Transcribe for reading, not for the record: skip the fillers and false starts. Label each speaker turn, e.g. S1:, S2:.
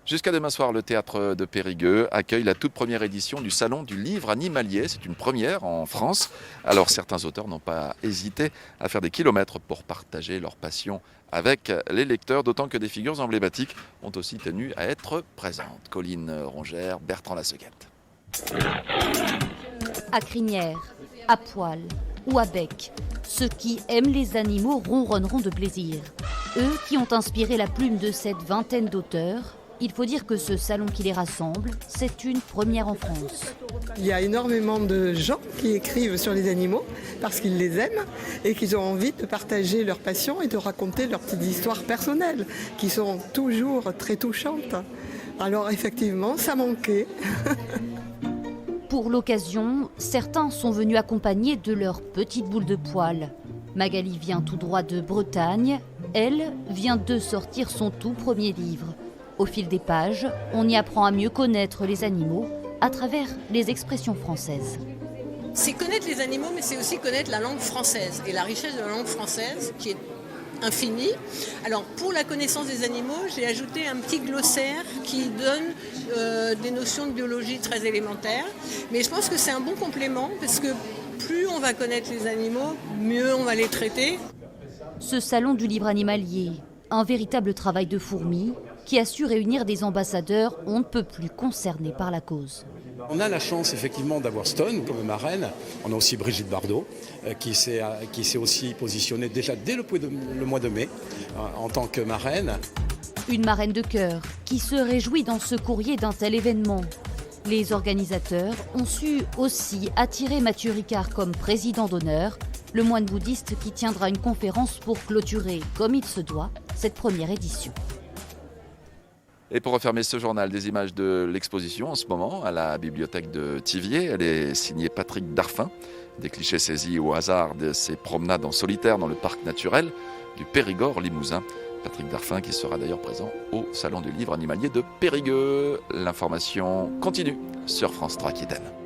S1: Jusqu'à demain soir, le théâtre de Périgueux accueille la toute première édition du Salon du livre animalier. C'est une première en France. Alors certains auteurs n'ont pas hésité à faire des kilomètres pour partager leur passion avec les lecteurs, d'autant que des figures emblématiques ont aussi tenu à être présentes. Colline Rongère, Bertrand Lasseguette.
S2: À crinière, à poil ou à bec, ceux qui aiment les animaux ronronneront de plaisir. Eux qui ont inspiré la plume de cette vingtaine d'auteurs. Il faut dire que ce salon qui les rassemble, c'est une première en France.
S3: Il y a énormément de gens qui écrivent sur les animaux parce qu'ils les aiment et qu'ils ont envie de partager leur passion et de raconter leurs petites histoires personnelles qui sont toujours très touchantes. Alors effectivement, ça manquait.
S2: Pour l'occasion, certains sont venus accompagnés de leur petite boule de poil. Magali vient tout droit de Bretagne. Elle vient de sortir son tout premier livre. Au fil des pages, on y apprend à mieux connaître les animaux à travers les expressions françaises.
S4: C'est connaître les animaux, mais c'est aussi connaître la langue française et la richesse de la langue française qui est infinie. Alors pour la connaissance des animaux, j'ai ajouté un petit glossaire qui donne des notions de biologie très élémentaires. Mais je pense que c'est un bon complément parce que plus on va connaître les animaux, mieux on va les traiter.
S2: Ce salon du livre animalier, un véritable travail de fourmi qui a su réunir des ambassadeurs on ne peut plus concernés par la cause.
S5: On a la chance effectivement d'avoir Stone comme marraine. On a aussi Brigitte Bardot qui s'est aussi positionnée déjà dès le mois de mai en tant que marraine.
S2: Une marraine de cœur qui se réjouit dans ce courrier d'un tel événement. Les organisateurs ont su aussi attirer Mathieu Ricard comme président d'honneur, le moine bouddhiste qui tiendra une conférence pour clôturer, comme il se doit, cette première édition.
S1: Et pour refermer ce journal, des images de l'exposition en ce moment à la bibliothèque de Thiviers. Elle est signée Patrick Darfin. Des clichés saisis au hasard de ses promenades en solitaire dans le parc naturel du Périgord Limousin. Patrick Darfin qui sera d'ailleurs présent au Salon du livre animalier de Périgueux. L'information continue sur France 3 Aquitaine.